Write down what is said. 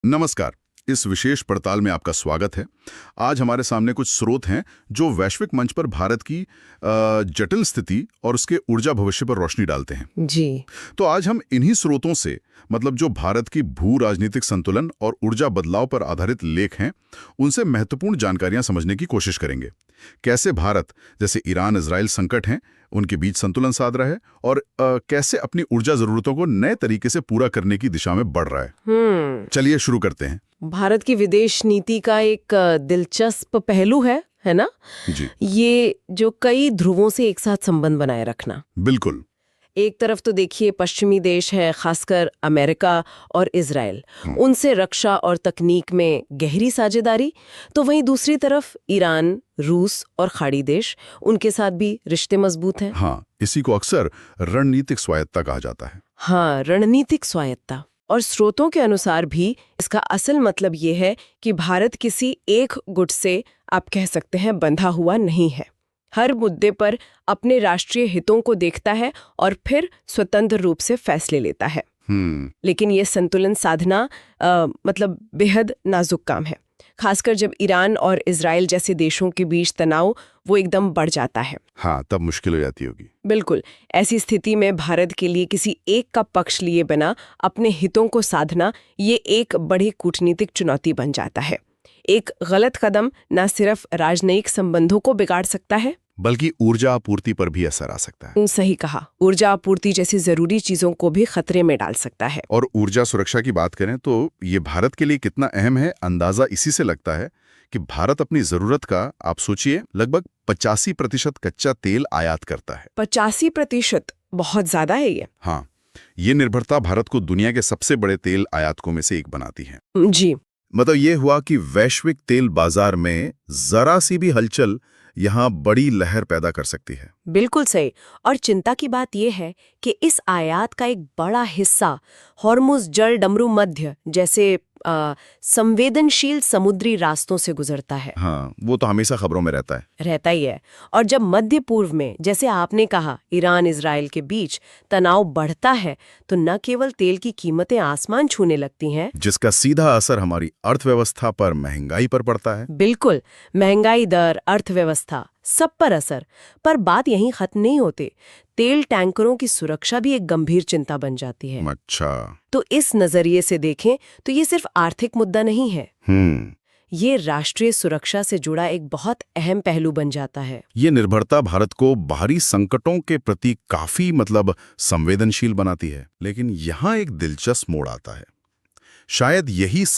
नमस्कार। इस विशेष पड़ताल में आपका स्वागत है। आज हमारे सामने कुछ स्रोत हैं जो वैश्विक मंच पर भारत की जटिल स्थिति और उसके ऊर्जा भविष्य पर रोशनी डालते हैं। जी। तो आज हम इन्हीं स्रोतों से मतलब जो भारत की भू राजनीतिक संतुलन और ऊर्जा बदलाव पर आधारित लेख हैं, उनसे महत्वपूर्ण जानकारियां समझने की कोशिश करेंगे। कैसे भारत, जैसे ईरान इजराइल संकट हैं, उनके बीच संतुलन साध रहा है और कैसे अपनी ऊर्जा जरूरतों को नए तरीके से पूरा करने की दिशा में बढ़ रहा है। चलिए शुरू करते हैं। भारत की विदेश नीति का एक दिलचस्प पहलू है ना? जी ये जो कई ध्रुवों से एक साथ संबंध बनाए रखना। बिल्कुल। एक तरफ तो देखिए पश्चिमी देश है, खासकर अमेरिका और इजराइल, उनसे रक्षा और तकनीक में गहरी साझेदारी। तो वहीं दूसरी तरफ ईरान, रूस और खाड़ी देश, उनके साथ भी रिश्ते मजबूत हैं। हाँ, इसी को अक्सर रणनीतिक स्वायत्तता कहा जाता है। हाँ, रणनीतिक स्वायत्तता। और स्रोतों के अनुसार भी इसका असल मतलब ये है कि भारत किसी एक गुट से आप कह सकते हैं बंधा हुआ नहीं है। हर मुद्दे पर अपने राष्ट्रीय हितों को देखता है और फिर स्वतंत्र रूप से फैसले लेता है। लेकिन ये संतुलन साधना मतलब बेहद नाजुक काम है, खासकर जब ईरान और इजराइल जैसे देशों के बीच तनाव वो एकदम बढ़ जाता है। हाँ, तब मुश्किल हो जाती होगी। बिल्कुल। ऐसी स्थिति में भारत के लिए किसी एक का पक्ष लिए बिना अपने हितों को साधना ये एक बड़ी कूटनीतिक चुनौती बन जाता है। एक गलत कदम न सिर्फ राजनयिक संबंधों को बिगाड़ सकता है, बल्कि ऊर्जा आपूर्ति पर भी असर आ सकता है। सही कहा। ऊर्जा आपूर्ति जैसी जरूरी चीजों को भी खतरे में डाल सकता है। और ऊर्जा सुरक्षा की बात करें तो ये भारत के लिए कितना अहम है, अंदाजा इसी से लगता है कि भारत अपनी जरूरत का, आप सोचिए, लगभग 85% कच्चा तेल आयात करता है। 85% बहुत ज्यादा है ये। हाँ, ये निर्भरता भारत को दुनिया के सबसे बड़े तेल आयातकों में से एक बनाती है। जी। मतलब ये हुआ कि वैश्विक तेल बाजार में जरा सी भी हलचल यहाँ बड़ी लहर पैदा कर सकती है। बिल्कुल सही। और चिंता की बात यह है कि इस आयात का एक बड़ा हिस्सा हॉर्मुज जल डमरू मध्य जैसे संवेदनशील समुद्री रास्तों से गुजरता है। हाँ, वो तो हमेशा खबरों में रहता ही है। और जब मध्य पूर्व में, जैसे आपने कहा, ईरान इजराइल के बीच तनाव बढ़ता है तो न केवल तेल की कीमतें आसमान छूने लगती हैं, जिसका सीधा असर हमारी अर्थव्यवस्था पर, महंगाई पर पड़ता है। बिल्कुल। महंगाई दर, अर्थव्यवस्था, सब पर असर। पर बात यहीं खत्म नहीं होती। तेल टैंकरों की सुरक्षा भी एक गंभीर चिंता बन जाती है। अच्छा। तो इस नजरिए से देखें तो ये सिर्फ आर्थिक मुद्दा नहीं है, ये राष्ट्रीय सुरक्षा से जुड़ा एक बहुत अहम पहलू बन जाता है। ये निर्भरता भारत को बाहरी संकटों के प्रति काफी संवेदनशील बनाती है। लेकिन यहाँ एक दिलचस्प मोड़ आता है। शायद यही